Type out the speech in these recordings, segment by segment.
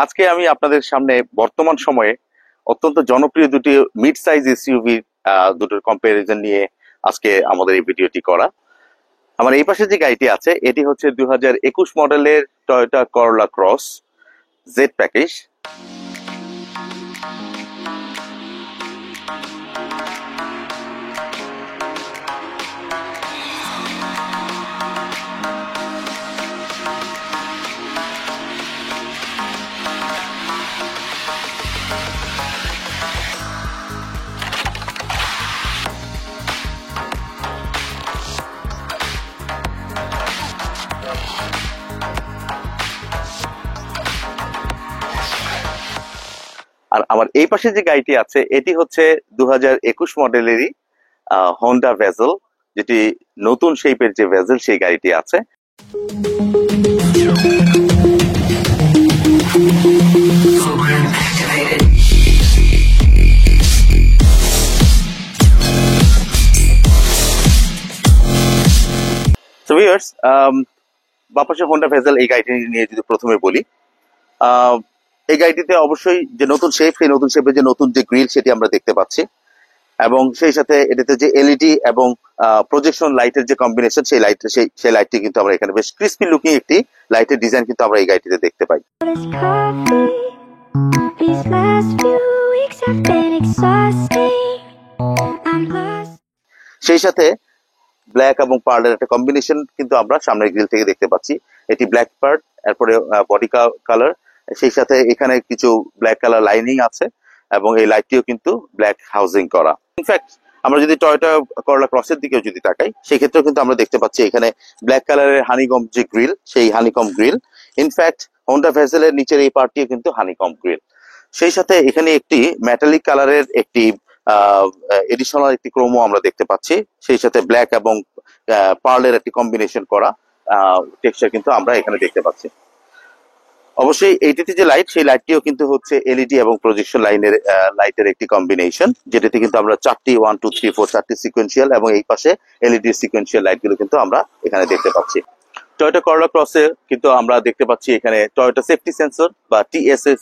আজকে আমি আপনাদের সামনে বর্তমান সময়ে অত্যন্ত জনপ্রিয় দুটি মিড সাইজ এসইউভি দুটোর কম্পারিজন নিয়ে আজকে আমাদের এই ভিডিওটি করা। আমার এই পাশে যে গাড়িটি আছে এটি হচ্ছে 2021 মডেলের Toyota Corolla cross Z package. আর আমার এই পাশে যে গাড়িটি আছে এটি হচ্ছে 2021 মডেলেরই হোন্ডা ভেজেল, যেটি নতুন শেপের যে ভেজেল সেই গাড়িটি আছে। সো ভিউয়ার্স, বাপাসে হোন্ডা ভেজেল এই গাড়িটি নিয়ে যদি প্রথমে বলি, এই গাড়িটিতে অবশ্যই যে নতুন শেপ, সেই নতুন শেপের যে নতুন যে গ্রিল সেটি আমরা দেখতে পাচ্ছি, এবং সেই সাথে এটাতে যে এলইডি এবং প্রজেকশন লাইটের যে কম্বিনেশন সেই লাইটটি কিন্তু আমরা এখানে বেশ ক্রিস্পি লুকিং একটি লাইটের ডিজাইন কিন্তু আমরা এই গাড়িটিতে দেখতে পাই। সেই সাথে ব্ল্যাক এবং পার্লের একটা কম্বিনেশন কিন্তু আমরা সামনের গ্রিল থেকে দেখতে পাচ্ছি। এটি ব্ল্যাক পার্ট, এরপরে বডি কালার, সেই সাথে এখানে কিছু ব্ল্যাক কালার লাইনিং আছে এবং এই লাইটটিও কিন্তু ব্ল্যাক হাউজিং করা। ইনফ্যাক্ট আমরা যদি টয়োটা করোলা ক্রসের দিকেও যদি তাকাই, সেক্ষেত্রেও কিন্তু আমরা দেখতে পাচ্ছি এখানে ব্ল্যাক কালারের হানিকম যে গ্রিল, সেই হানিকম গ্রিল। ইনফ্যাক্ট হোন্ডা ভেজেলের নিচের এই পার্টটিও কিন্তু হানিকম গ্রিল। সেই সাথে এখানে একটি মেটালিক কালারের একটি এডিশনাল একটি ক্রোমো আমরা দেখতে পাচ্ছি। সেই সাথে ব্ল্যাক এবং পার্লের একটি কম্বিনেশন করা টেক্সচার কিন্তু আমরা এখানে দেখতে পাচ্ছি। অবশ্যই এইটিতে যে লাইট, সেই লাইটটিও কিন্তু হচ্ছে এলইডি এবং প্রজেকশন লাইটের একটি কম্বিনেশন, যেটাতে কিন্তু আমরা 4টি 1 2 3 4 4টি সিকোয়েন্সিয়াল এবং এই পাশে এলইডি সিকোয়েন্সিয়াল লাইটগুলো কিন্তু আমরা এখানে দেখতে পাচ্ছি। টয়োটা করোলা ক্রসে কিন্তু আমরা দেখতে পাচ্ছি এখানে টয়োটা সেফটি সেন্সর বা টিএসএস,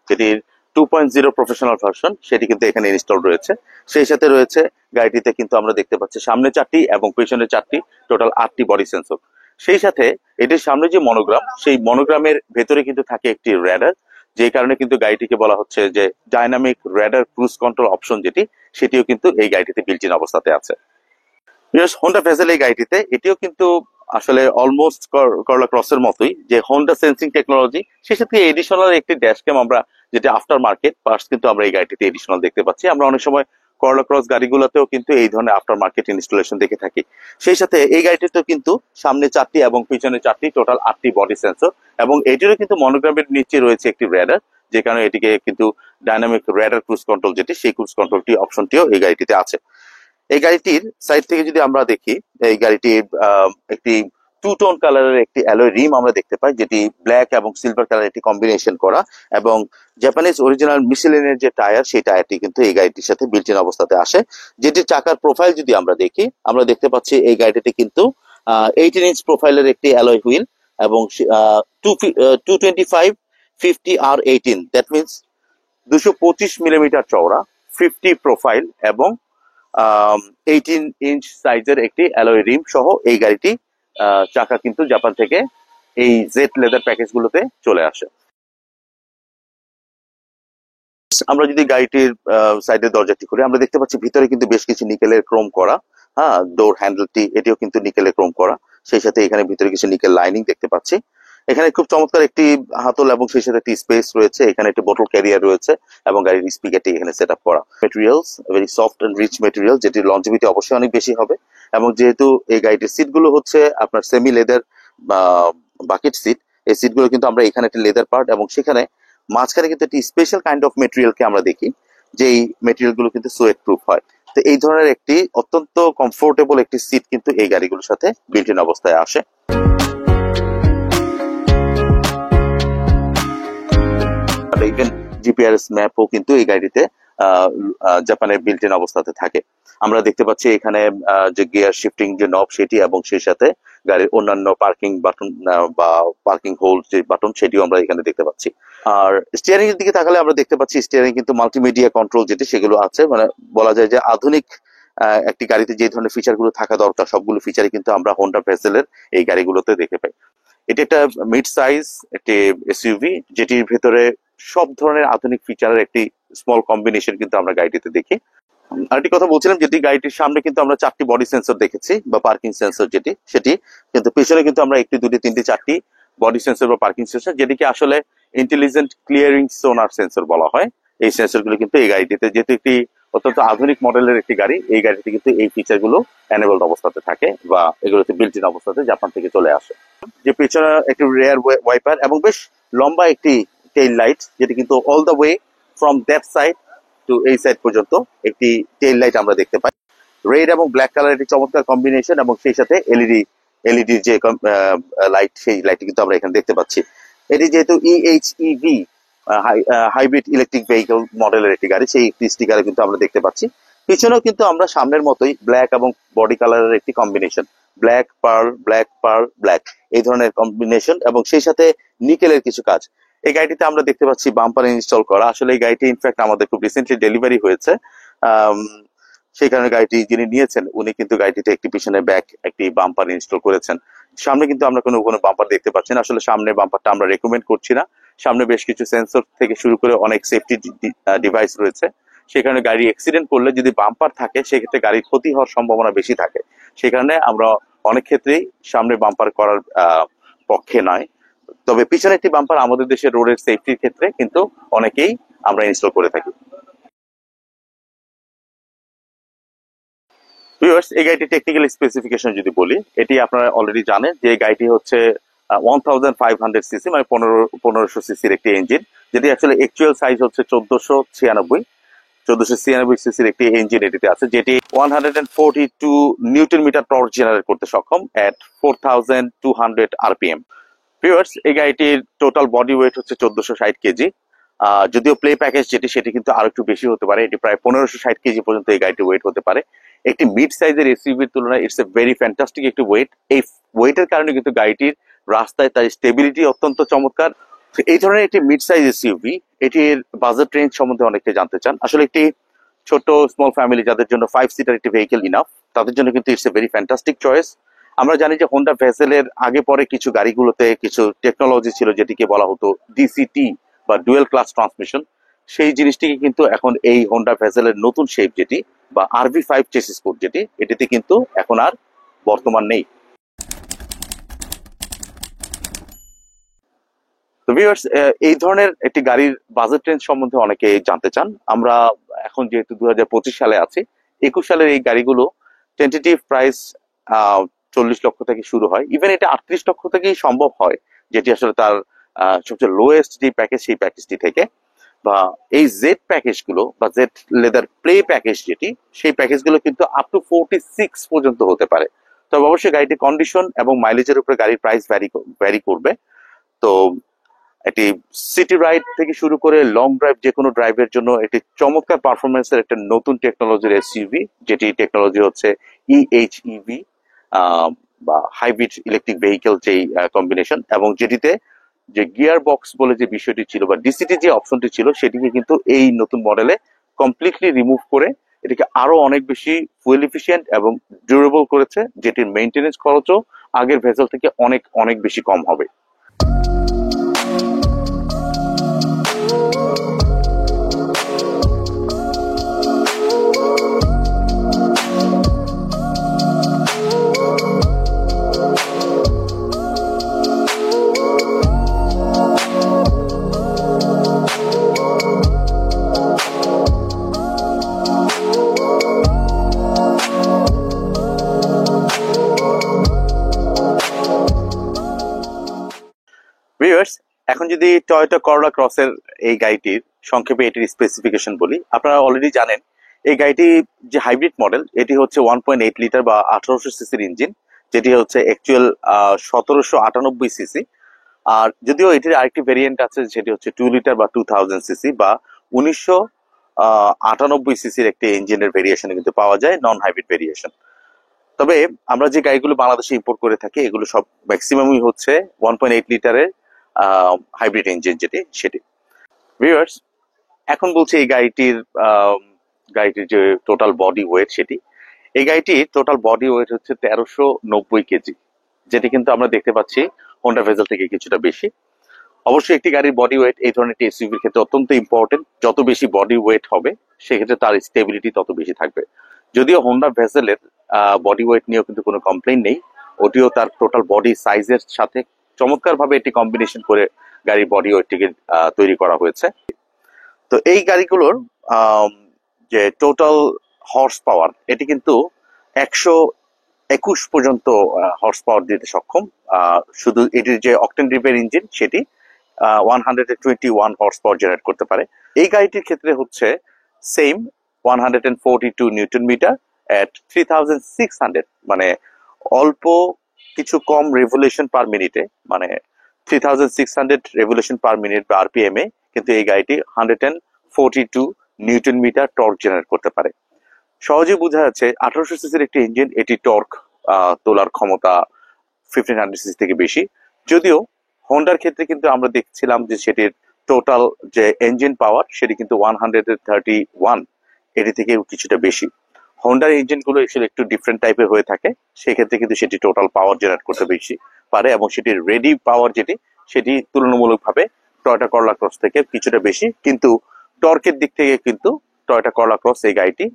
যেটির 2.0 প্রফেশনাল ভার্সন, সেটি কিন্তু এখানে ইনস্টল রয়েছে। সেই সাথে রয়েছে গাড়িটিতে কিন্তু আমরা দেখতে পাচ্ছি সামনে 4টি এবং পেছনে 4টি, টোটাল 8টি বডি সেন্সর। সেই সাথে এটির সামনে যে মনোগ্রাম, সেই মনোগ্রামের ভেতরে কিন্তু থাকে একটি রেডার, যে কারণে কিন্তু গাড়িটিকে বলা হচ্ছে যে dynamic radar cruise control option, সেটিও কিন্তু এই গাড়িটিতে বিল্ট ইন অবস্থাতে আছে। হোন্ডা ভেজেল এই গাড়িটিতে এটিও কিন্তু আসলে অলমোস্ট করোলা ক্রসের মতোই, যে হোন্ডা সেন্সিং টেকনোলজি, সেই সাথে এডিশনাল একটি ড্যাশ ক্যাম আমরা, যেটা আফটার মার্কেট পার্টস কিন্তু আমরা এই গাড়িটিতে এডিশনাল দেখতে পাচ্ছি। আমরা অনেক সময় করোলা ক্রস গাড়িগুলোতেও কিন্তু এই ধরনের আফটার মার্কেট ইনস্টলেশন দেখে থাকি। সেই সাথে এই গাড়িটিতেও কিন্তু সামনে 4টি এবং পিছনে 4টি, টোটাল 8টি বডি সেন্সর, এবং এটিরও কিন্তু মনোগ্রামের নিচে রয়েছে একটি রেডার, যে কারণে এটিকে কিন্তু ডাইনামিক রেডার ক্রুজ কন্ট্রোল, সেই ক্রুজ কন্ট্রোলটি অপশনটিও এই গাড়িটিতে আছে। এই গাড়িটির সাইড থেকে যদি আমরা দেখি, এই গাড়িটির একটি 2 টোন কালারের একটি অ্যালয় রিম আমরা দেখতে পাই, যেটি ব্ল্যাক এবং সিলভার কালার একটি কম্বিনেশন করা, এবং জাপানিজ অরিজিনাল মিশেলিনের যে টায়ার, সেই টায়ারটি কিন্তু এই গাড়িটির সাথে বিল্ট ইন অবস্থাতে আসে। যেটির চাকার প্রোফাইল যদি আমরা দেখি, আমরা দেখতে পাচ্ছি এই গাড়িটিতে কিন্তু 18 ইঞ্চ প্রোফাইলের একটি অ্যালয় হুইল এবং 225 50 R18, দ্যাট মিনস 225 মিলিমিটার চওড়া, 50 প্রোফাইল এবং 18 ইঞ্চ সাইজের একটি অ্যালয় রিম সহ এই গাড়িটি চাকা কিন্তু জাপান থেকে এই জেড লেদার প্যাকেজ গুলোতে চলে আসে। আমরা যদি গাড়িটির সাইডের দরজাটি খুলি, আমরা দেখতে পাচ্ছি ভিতরে কিন্তু বেশ কিছু নিকেলের ক্রোম করা, ডোর হ্যান্ডেলটি এটিও কিন্তু নিকেলের ক্রোম করা। সেই সাথে এখানে ভিতরে কিছু নিকেল লাইনিং দেখতে পাচ্ছি। এখানে খুব চমৎকার একটি হাতল এবং সেই সাথে একটি স্পেস রয়েছে, এখানে একটি বোতল ক্যারিয়ার রয়েছে এবং গাড়ির স্পিকারটি এখানে সেট আপ করা। Materials very soft and rich material, যেটির লঞ্জিভিটি অবশ্যই অনেক বেশি হবে। এবং যেহেতু এই গাড়িটির সিটগুলো হচ্ছে আপনার সেমি লেদার বা বাকেট সিট, এই সিটগুলো কিন্তু আমরা এখানে একটি লেদার পার্ট এবং সেখানে মাঝখানে কিন্তু একটি স্পেশাল কাইন্ড অফ মেটেরিয়ালকে আমরা দেখি, যে এই মেটেরিয়াল গুলো কিন্তু সোয়েট প্রুফ হয়। তো এই ধরনের একটি অত্যন্ত কমফোর্টেবল একটি সিট কিন্তু এই গাড়িগুলোর সাথে বিল্ট ইন অবস্থায় আসে। ইভেন জিপিআরএস ম্যাপও কিন্তু এই গাড়িতে জাপানের বিল্ট ইন অবস্থাতে থাকে। আমরা দেখতে পাচ্ছি এখানে যে গিয়ার শিফটিং যে নব সেটি এবং সেই সাথে গাড়ির অন্যান্য পার্কিং বাটন বা পার্কিং হোল্ড যে বাটন সেটিও আমরা এখানে দেখতে পাচ্ছি। আর স্টিয়ারিং এর দিকে তাকালে আমরা দেখতে পাচ্ছি স্টিয়ারিং কিন্তু মাল্টিমিডিয়া কন্ট্রোল যেটি সেগুলো আছে, মানে বলা যায় যে আধুনিক একটি গাড়িতে যে ধরনের ফিচার গুলো থাকা দরকার সবগুলো ফিচারই কিন্তু আমরা হোন্ডা ভেসেলের এই গাড়িগুলোতে দেখতে পাই। এটি একটা মিড সাইজ একটি এসইউভি যেটির ভেতরে সব ধরনের আধুনিক ফিচারের একটি স্মল কম্বিনেশন কিন্তু আমরা গাড়িটিতে দেখি। আরেকটি কথা বলছিলাম, যেটি গাড়িটির সামনে কিন্তু আমরা 4টি বডি সেন্সর দেখেছি বা পার্কিং সেন্সর যেটি সেটি, কিন্তু পেছনে কিন্তু আমরা 1টি 2টি 3টি 4টি বডি সেন্সর বা পার্কিং সেন্সর যেটিকে আসলে ইন্টেলিজেন্ট ক্লিয়ারিং সোনার সেন্সর বলা হয়। এই সেন্সরগুলো কিন্তু এই গাড়িটিতে, যেহেতু একটি অত্যন্ত আধুনিক মডেলের একটি গাড়ি, এই গাড়িতে কিন্তু এই ফিচারগুলো এনেবলড অবস্থাতে থাকে বা এগুলোতে বিল্ট ইন অবস্থাতে জাপান থেকে চলে আসে। যে পেছনে একটি রেয়ার ওয়াইপার এবং বেশ লম্বা একটি টেইল লাইট, যেটি কিন্তু all the way from that side to এই সাইড পর্যন্ত একটি টেইল লাইট আমরা দেখতে পাই। রেড এবং ব্ল্যাক কালার একটি চমৎকার কম্বিনেশন এবং সেই সাথে এলইডি যে লাইট, সেই লাইটটি কিন্তু আমরা এখানে দেখতে পাচ্ছি। এটি যেহেতু ইএইচইভি হাইব্রিড ইলেকট্রিক ভেহিকল মডেলের একটি গাড়ি, সেই একটি স্টিকারে কিন্তু আমরা দেখতে পাচ্ছি। পিছনেও কিন্তু আমরা সামনের মতোই ব্ল্যাক এবং বডি কালারের একটি কম্বিনেশন, ব্ল্যাক পার্ল ব্ল্যাক, এই ধরনের কম্বিনেশন এবং সেই সাথে নিকেলের কিছু কাজ। এই গাড়িটিতে আমরা দেখতে পাচ্ছি বাম্পার ইনস্টল করা। আসলে এই গাড়িটি ইনফ্যাক্ট আমাদের খুব রিসেন্টলি ডেলিভারি হয়েছে, সেই কারণে গাড়িটি যিনি নিয়েছেন উনি কিন্তু গাড়িটিতে একটি পিছনে ব্যাক একটি বাম্পার ইনস্টল করেছেন। সামনে কিন্তু আমরা কোনো বাম্পার দেখতে পাচ্ছি না। আসলে সামনে বাম্পারটা আমরা রেকমেন্ড করছি না। সামনে বেশ কিছু সেন্সর থেকে শুরু করে অনেক সেফটি ডিভাইস রয়েছে, সেই কারণে গাড়ি অ্যাক্সিডেন্ট করলে যদি বাম্পার থাকে সেক্ষেত্রে গাড়ির ক্ষতি হওয়ার সম্ভাবনা বেশি থাকে। সেই কারণে আমরা অনেক ক্ষেত্রেই সামনে বাম্পার করার পক্ষে নয়। তবে পিছনে একটি বাম্পার আমাদের দেশের রোডের সেফটির ক্ষেত্রে কিন্তু অনেকেই আমরা ইনস্টল করে থাকি। ভিউয়ার্স, এই গাড়িটি টেকনিক্যাল স্পেসিফিকেশন যদি বলি, এটি আপনারা অলরেডি জানেন যে গাড়িটি হচ্ছে 1500 সিসি, মানে 1500 সিসির একটি ইঞ্জিন, যেটি অ্যাকচুয়ালি অ্যাকচুয়াল সাইজ হচ্ছে 1496 সিসির একটি ইঞ্জিন এটিতে আছে, যেটি 142 নিউটন মিটার টর্ক জেনারেট করতে সক্ষম এট 4200 আরপিএম। ভিউয়ার্স, এই গাড়িটির টোটাল বডি ওয়েট হচ্ছে 1460 কেজি। যদিও প্লে প্যাকেজ যেটি সেটি কিন্তু আরো একটু বেশি হতে পারে, এটি প্রায় 1560 কেজি পর্যন্ত এই গাড়িটি ওয়েট হতে পারে। একটি মিড সাইজের এসইউভির তুলনায় ইটস এ ভেরি ফ্যান্টাস্টিক একটি ওয়েট। এই ওয়েটের কারণে কিন্তু গাড়িটির রাস্তায় তার স্টেবিলিটি অত্যন্ত চমৎকার। এই ধরনের একটি মিড সাইজ এসইউভি, এটির বাজেট রেঞ্জ সম্বন্ধে অনেকে জানতে চান। আসলে একটি ছোট স্মল ফ্যামিলি যাদের জন্য 5 সিটার একটি ভেহিকেল ইনাফ, তাদের জন্য কিন্তু it's a very fantastic choice. আমরা জানি যে হোন্ডা ভেসেলের আগে পরে কিছু গাড়িগুলোতে কিছু টেকনোলজি ছিল যেটিকে বলা হতো ডিসিটি বা ডুয়েল ক্লাস ট্রান্সমিশন। সেই জিনিসটিকে কিন্তু এখন এই হোন্ডা ভেসেলের নতুন শেপ যেটি বা RV5 চেসিস কোড যেটি, এটিতে কিন্তু এখন আর বর্তমান নেই। তো ভিউয়ার্স, এই ধরনের একটি গাড়ির বাজেট রেঞ্জ সম্বন্ধে অনেকে জানতে চান। আমরা এখন যেহেতু 2025 সালে আছি, 21 সালের এই গাড়িগুলো টেন্টেটিভ প্রাইস 40 লক্ষ থেকে শুরু হয়, ইভেন এটা 38 লক্ষ থেকেই সম্ভব হয়, যেটি আসলে তার সবচেয়ে লোয়েস্ট যে প্যাকেজ সেই প্যাকেজটি থেকে। বা এই জেড প্যাকেজগুলো বা জেড লেদার প্লে প্যাকেজ যেটি, সেই প্যাকেজগুলো কিন্তু আপ টু 46 পর্যন্ত হতে পারে। তবে অবশ্যই গাড়িটির কন্ডিশন এবং মাইলেজের উপরে গাড়ির প্রাইস ভ্যারি করবে। তো এটি সিটি রাইড থেকে শুরু করে লং ড্রাইভ, যে কোনো ড্রাইভের জন্য একটি চমৎকার পারফরমেন্সের একটা নতুন টেকনোলজির এসইউভি, যেটি টেকনোলজি হচ্ছে ইএইচইভি বা হাইব্রিড ইলেকট্রিক ভেহিকেল যেই কম্বিনেশন, এবং যেটিতে যে গিয়ার বক্স বলে যে বিষয়টি ছিল বা ডিসিটি যে অপশনটি ছিল সেটিকে কিন্তু এই নতুন মডেলে কমপ্লিটলি রিমুভ করে এটিকে আরো অনেক বেশি ফুয়েল এফিশিয়েন্ট এবং ডিউরেবল করেছে, যেটির মেইনটেনেন্স খরচও আগের ভেসেল থেকে অনেক অনেক বেশি কম হবে। ভিউয়ার্স, এখন যদি টয়োটা করোলা ক্রসের এই গাড়িটির সংক্ষেপে এটির স্পেসিফিকেশন বলি, আপনারা অলরেডি জানেন এই গাড়িটি যে হাইব্রিড মডেল, এটি হচ্ছে 1.8 লিটার বা 1800 সিসির ইঞ্জিন, যেটি হচ্ছে অ্যাকচুয়াল 1798 সিসি। আর যদিও এটির আরেকটি ভেরিয়েন্ট আছে যেটি হচ্ছে 2 লিটার বা 2000 সিসি বা 1998 সিসির একটি ইঞ্জিনের ভেরিয়েশন কিন্তু পাওয়া যায়, নন হাইব্রিড ভেরিয়েশন। তবে আমরা যে গাড়িগুলো বাংলাদেশে ইম্পোর্ট করে থাকি এগুলো সব ম্যাক্সিমামই হচ্ছে 1.8 লিটারের হাইব্রিড ইঞ্জিন যেটি সেটি। ভিউয়ার্স, এখন বলছি এই গাড়িটির যে টোটাল বডি ওয়েট সেটি। এই গাড়িটির টোটাল বডি ওয়েট হচ্ছে 1390 কেজি, যেটি কিন্তু আমরা দেখতে পাচ্ছি হোন্ডা ভেজেল থেকে কিছুটা বেশি। অবশ্যই একটি গাড়ির বডি ওয়েট এই ধরনের একটি এসইউভির ক্ষেত্রে অত্যন্ত ইম্পর্টেন্ট। যত বেশি বডি ওয়েট হবে সেক্ষেত্রে তার স্টেবিলিটি তত বেশি থাকবে। যদিও হোন্ডা ভেসেলের বডি ওয়েট নিয়েও কিন্তু কোনো কমপ্লেইন নেই, ওটিও তার টোটাল বডি সাইজের সাথে চমৎকার ভাবে এটি কম্বিনেশন করে গাড়ির বডি ওয়েটটিকে তৈরি করা হয়েছে। তো এই গাড়িগুলোর যে টোটাল হর্স পাওয়ার এটি কিন্তু 121 পর্যন্ত হর্স পাওয়ার দিতে সক্ষম। শুধু এটির যে অকটেন ড্রিভেন ইঞ্জিন সেটি 121 হর্স পাওয়ার জেনারেট করতে পারে। এই গাড়িটির ক্ষেত্রে হচ্ছে সেম 142 নিউটন মিটার এট 3600, মানে অল্প কিছু কম রেভলিউশন পার মিনিটে, মানে 3600 রেভলিউশন পার মিনিট বা আরপিএম এ কিন্তু এই গাড়িটি 142 নিউটন মিটার টর্ক জেনারেট করতে পারে। সহজে বোঝা যাচ্ছে 1800 সিসির একটি ইঞ্জিন, এটি টর্ক তোলার ক্ষমতা 1500 সিসি থেকে বেশি। যদিও হোন্ডার ক্ষেত্রে কিন্তু আমরা দেখছিলাম যে সেটির টোটাল যে ইঞ্জিন পাওয়ার সেটি কিন্তু 131, এটি থেকে কিছুটা বেশি। হোন্ডার ইঞ্জিন গুলো একটু ডিফারেন্ট টাইপের হয়ে থাকে, সেক্ষেত্রে কিন্তু সেটি টোটাল পাওয়ার জেনারেট করতে বেশি পারে এবং সেটির রেডি পাওয়ার যেটি সেটি তুলনামূলকভাবে টয়োটা করলা ক্রস থেকে কিছুটা বেশি, কিন্তু টর্কের দিক থেকে কিন্তু টয়োটা করলা ক্রস এই গাড়িটি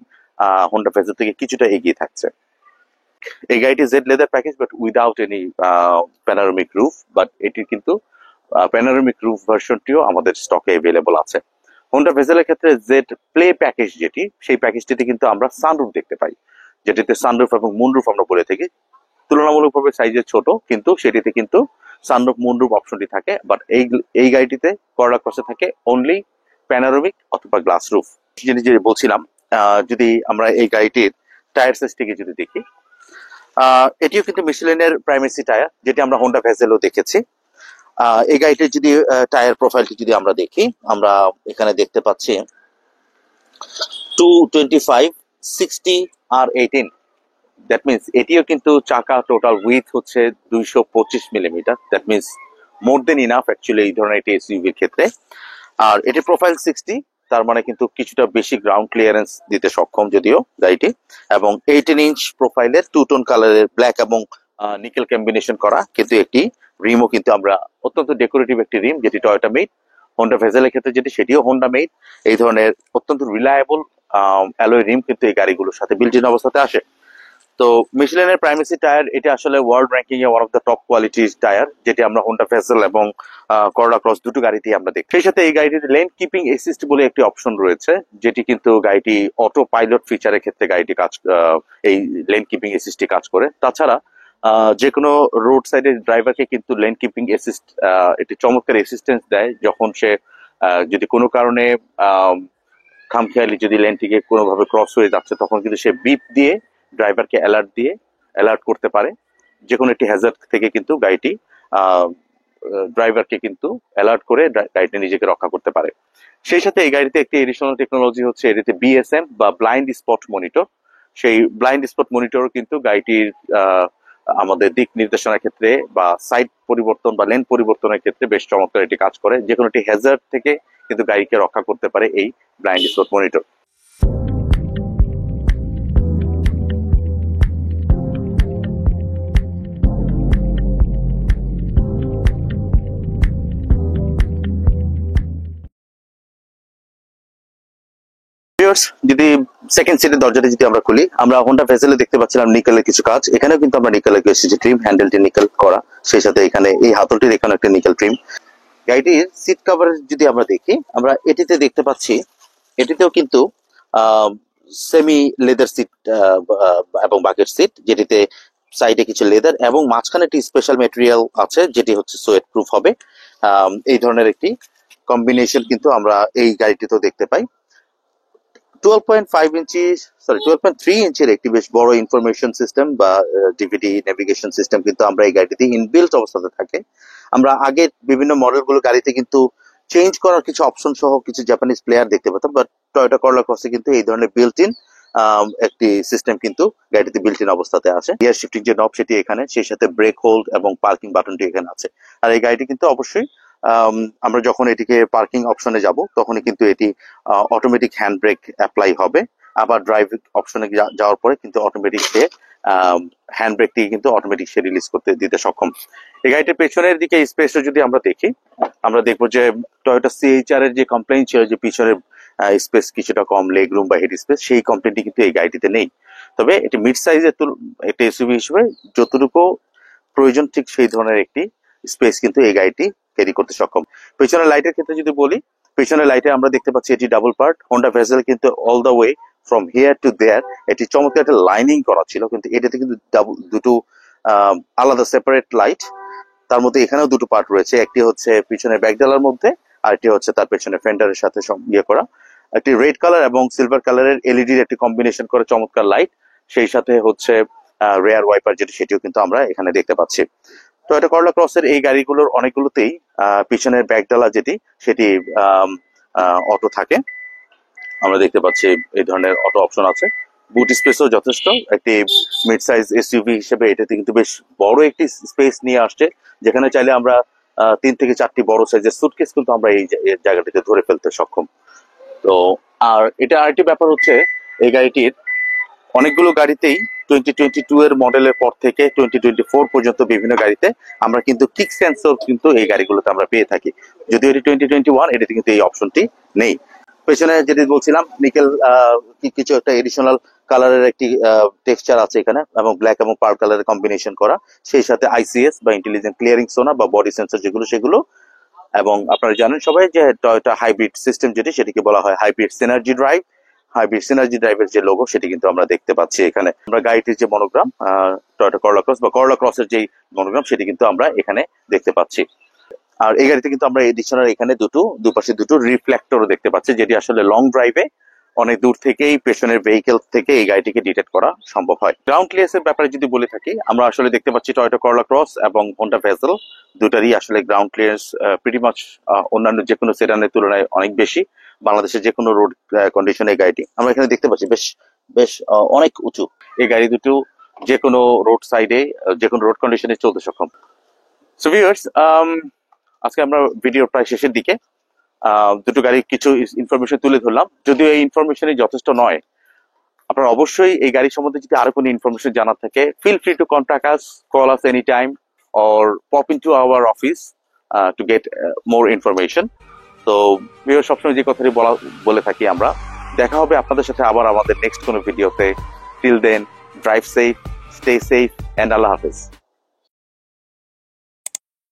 হোন্ডা ভেজেল থেকে কিছুটা এগিয়ে থাকছে। এই গাড়িটি Z leather package but without any panoramic roof, but এটির কিন্তু প্যানোরামিক রুফ ভার্সনটিও আমাদের স্টকে অ্যাভেলেবল আছে। হোন্ডা ভেজেলের ক্ষেত্রে জেড প্লে প্যাকেজ যেটি, সেই প্যাকেজটিতে কিন্তু আমরা সানরুফ দেখতে পাই, যেটিতে সানরুফ এবং মুনরুফ আমরা বলে থাকি। তুলনামূলকভাবে সাইজে ছোট, কিন্তু সেটিতে কিন্তু সানরুফ মুনরুফ অপশনটি থাকে। বাট এই গাড়িটিতে করলা ক্রসে থাকে অনলি প্যানোরামিক অথবা গ্লাস রুফ। যিনি যে বলছিলাম, যদি আমরা এই গাড়িটির টায়ার সাইজটিকে যদি দেখি, এটিও কিন্তু মিশেলিনের প্রাইমেসি টায়ার, যেটি আমরা হোন্ডা ভেজেলও দেখেছি। এই গাড়িটির যদি টায়ার প্রোফাইলটি যদি আমরা দেখি, আমরা এখানে দেখতে পাচ্ছি 225, 60 আর 18। দ্যাট মিনস এটিও কিন্তু চাকা টোটাল উইথ হচ্ছে 225 millimetre. That means more then enough actually এই ধরনের একটি এসইউভির ক্ষেত্রে। আর এটি প্রোফাইল 60, তার মানে কিন্তু কিছুটা বেশি গ্রাউন্ড ক্লিয়ারেন্স দিতে সক্ষম যদিও গাড়িটি। এবং 18 ইঞ্চ প্রোফাইলের টু টোন কালারের ব্ল্যাক এবং নিকেল কম্বিনেশন করা কিন্তু একটি রিমও কিন্তু আমরা, অত্যন্ত ডেকোরেটিভ একটি রিম যেটি টয়োটা মেড। হোন্ডা ভেজেলের ক্ষেত্রে যেটি সেটিও হোন্ডা মেড। এই ধরনের অত্যন্ত রিলায়েবল অ্যালয় রিম কিন্তু এই গাড়িগুলোর সাথে বিল্ট ইন অবস্থাতে আসে। তো মিশেলিনের প্রাইমেসি টায়ার এটি আসলে world ranking A one of the top কোয়ালিটির টায়ার, যেটি আমরা হোন্ডা ভেসেল এবং করলা ক্রস দুটো গাড়িতেই আমরা দেখি। সেই সাথে এই গাড়িটিতে লেন কিপিং অ্যাসিস্ট বলে একটি অপশন রয়েছে, যেটি কিন্তু গাড়িটি অটো পাইলট ফিচারের ক্ষেত্রে গাড়িটি এই লেন কিপিং অ্যাসিস্টটি কাজ করে। তাছাড়া যে কোনো রোড সাইডের ড্রাইভারকে কিন্তু লেন কিপিং অ্যাসিস্ট একটি চমৎকার অ্যাসিস্ট্যান্স দেয়, যখন সে যদি কোনো কারণে খামখেয়ালি যদি লেনটিকে কোনোভাবে ক্রস হয়ে যাচ্ছে, তখন কিন্তু সে বিপ দিয়ে ড্রাইভারকে অ্যালার্ট করতে পারে। যে কোনো একটি হ্যাজার্ড থেকে কিন্তু গাড়িটি ড্রাইভারকে কিন্তু অ্যালার্ট করে গাড়িটি নিজেকে রক্ষা করতে পারে। সেই সাথে এই গাড়িতে একটি এডিশনাল টেকনোলজি হচ্ছে এটিতে বিএসএম বা ব্লাইন্ড স্পট মনিটর। সেই ব্লাইন্ড স্পট মনিটর কিন্তু গাড়িটির আমাদের দিক নির্দেশনার ক্ষেত্রে বা সাইড পরিবর্তন বা লেন পরিবর্তনের ক্ষেত্রে বেশ চমৎকার এটি কাজ করে। যে কোনো একটি হ্যাজার্ড থেকে কিন্তু গাড়িকে রক্ষা করতে পারে এই ব্লাইন্ড স্পট মনিটর। যদি সেকেন্ড সিটের দরজাটা যদি আমরা খুলি, আমরা হোন্ডা ভেসেলে দেখতে পাচ্ছিলাম নিকেলের কিছু কাজ। এখানেও কিন্তু আমরা নিকেলের এসেছি ট্রিম, হ্যান্ডেলটি নিকেল করা, সেই সাথে এখানে এই হাতলটির এখানে একটা নিকেল ট্রিম। গাড়িটির সিট কভার যদি আমরা দেখি, আমরা এটিতে দেখতে পাচ্ছি এটিতেও কিন্তু সেমি লেদার সিট এবং বাকেট সিট, যেটিতে সাইডে কিছু লেদার এবং মাঝখানে একটি স্পেশাল মেটেরিয়াল আছে যেটি হচ্ছে সোয়েট প্রুফ হবে। এই ধরনের একটি কম্বিনেশন কিন্তু আমরা এই গাড়িটিতেও দেখতে পাই। 12.5 ইঞ্চি, 12.3 ইঞ্চির একটি বেশ বড় ইনফরমেশন সিস্টেম বা ডিভিডি নেভিগেশন সিস্টেম কিন্তু আমরা এই গাড়িটিতে ইনবিল্ট অবস্থাতে থাকে। আমরা আগে বিভিন্ন মডেলগুলো গাড়িতে কিন্তু চেঞ্জ করার কিছু অপশন সহ কিছু জাপানিজ প্লেয়ার দেখতে পেতাম, বাট টয়োটা করলা ক্রসে কিন্তু এই ধরনের বিল্ট ইন একটি সিস্টেম কিন্তু গাড়িতে বিল্ট ইন অবস্থাতে আছে। গিয়ার শিফটিং যে নব সেটি এখানে, সেই সাথে ব্রেক হোল্ড এবং পার্কিং বাটনটি এখানে আছে। আর এই গাড়িটি কিন্তু অবশ্যই আমরা যখন এটিকে পার্কিং অপশনে যাব তখনই কিন্তু এটি অটোমেটিক হ্যান্ড ব্রেক অ্যাপ্লাই হবে। আবার ড্রাইভ অপশনে যাওয়ার পরে কিন্তু অটোমেটিক সে হ্যান্ড ব্রেকটি কিন্তু অটোমেটিক সে রিলিজ করতে দিতে সক্ষম। এই গাড়িটির পেছনের দিকে স্পেসটা যদি আমরা দেখি, আমরা দেখবো যে টয়োটা সিএইচআর এর যে কমপ্লেইন ছিল যে পিছনের স্পেস কিছুটা কম, লেগ রুম বা হেড স্পেস, সেই কমপ্লেইনটি কিন্তু এই গাড়িটিতে নেই। তবে এটি মিড সাইজের একটি এসইউভি হিসেবে যতটুকু প্রয়োজন ঠিক সেই ধরনের একটি স্পেস কিন্তু এই গাড়িটি ক্যারি করতে সক্ষম। পেছনের লাইটের ক্ষেত্রে যদি বলি, পেছনের লাইটে আমরা দেখতে পাচ্ছি এটি ডাবল পার্ট। হোন্ডা ভেসেল কিন্তু all the way from here to their এটি চমৎকার একটা লাইনিং করা ছিল, কিন্তু এটাতে কিন্তু দুটো আলাদা সেপারেট লাইট। তার মধ্যে এখানেও দুটো পার্ট রয়েছে, একটি হচ্ছে পিছনের ব্যাকডালার মধ্যে, আর একটি হচ্ছে তার পেছনে ফেন্ডারের সাথে ইয়ে করা। একটি রেড কালার এবং সিলভার কালারের এলইডির একটি কম্বিনেশন করে চমৎকার লাইট, সেই সাথে হচ্ছে রেয়ার ওয়াইপার যেটি সেটিও কিন্তু আমরা এখানে দেখতে পাচ্ছি। টয়োটা করলা ক্রসের এই গাড়িগুলোর অনেকগুলোতেই পিছনের ব্যাকডালা যেটি সেটি অটো থাকে, আমরা দেখতে পাচ্ছি এই ধরনের অটো অপশন আছে। বুট স্পেসও যথেষ্ট, একটি মিড সাইজ এসইউভি হিসেবে এটাতে কিন্তু বেশ বড় একটি স্পেস নিয়ে আসছে, যেখানে চাইলে আমরা 3 থেকে 4টি বড় সাইজের সুটকেস কিন্তু আমরা এই জায়গাটিতে ধরে ফেলতে সক্ষম। তো আর এটা আরেকটি ব্যাপার হচ্ছে, এই গাড়িটির অনেকগুলো গাড়িতেই 2022 এর মডেলের পর থেকে 2024 পর্যন্ত বিভিন্ন গাড়িতে আমরা কিন্তু কিক সেন্সর কিন্তু এই গাড়িগুলোতে আমরা পেয়ে থাকি। যদিও এটি 2021, এটাতে কিন্তু এই অপশনটি নেই। পেছনে যেটি বলছিলাম, নিকেল কিছু একটা এডিশনাল কালারের একটি টেক্সচার আছে এখানে, এবং ব্ল্যাক এবং পার্ল কালারের কম্বিনেশন করা, সেই সাথে আইসিএস বা ইন্টেলিজেন্ট ক্লিয়ারিং সোনার বা বডি সেন্সর যেগুলো সেগুলো। এবং আপনারা জানেন সবাই যে টয়োটা হাইব্রিড সিস্টেম যেটি, সেটিকে বলা হয় hybrid synergy drive. Hybrid synergy ড্রাইভের যে লোগো সেটি কিন্তু আমরা দেখতে পাচ্ছি এখানে। আমরা গাড়িটির যে মনোগ্রাম টয়োটা করলা ক্রস বা করলা ক্রসের যে মনোগ্রাম সেটি কিন্তু আমরা এখানে দেখতে পাচ্ছি। আর এই গাড়িতে কিন্তু আমরা এডিশনাল এখানে দুপাশে দুটো রিফ্লেক্টরও দেখতে পাচ্ছি, যেটি আসলে লং ড্রাইভে অনেক দূর থেকেই পেছনের ভেহিকেল থেকে এই গাড়িটিকে ডিটেক্ট করা সম্ভব হয়। গ্রাউন্ড ক্লিয়ারেন্স এর ব্যাপারে যদি বলে থাকি, আমরা আসলে দেখতে পাচ্ছি টয়োটা করলা ক্রস এবং হোন্ডা ভেসেল দুটারই আসলে গ্রাউন্ড ক্লিয়ারেন্স প্রিটি মাচ অন্যান্য যে কোনো সেডানের তুলনায় অনেক বেশি। বাংলাদেশের যে কোনো রোড কন্ডিশনে গাড়িটি আমরা এখানে দেখতে পাচ্ছি বেশ বেশ অনেক উঁচু। এই গাড়ি দুটো যে কোনো রোড সাইডে যে কোনো রোড কন্ডিশনে চলতে সক্ষম। সো ভিউয়ার্স, আজকে আমরা ভিডিও প্রায় শেষের দিকে, দুটো গাড়ি কিছু ইনফরমেশন তুলে ধরলাম। যদিও এই ইনফরমেশনই যথেষ্ট নয়, আপনারা অবশ্যই এই গাড়ি সম্বন্ধে যদি আরো কোনো ইনফরমেশন জানার থাকে, feel free to contact us, call us any time or pop in to our office to get more information. তো ভিউয়ার, সবসময় যে কথাটি বলে থাকি আমরা, দেখা হবে আপনাদের সাথে আবার আমাদের নেক্সট কোনো ভিডিওতে। Till then, drive safe, stay safe, and আল্লাহ হাফেজ।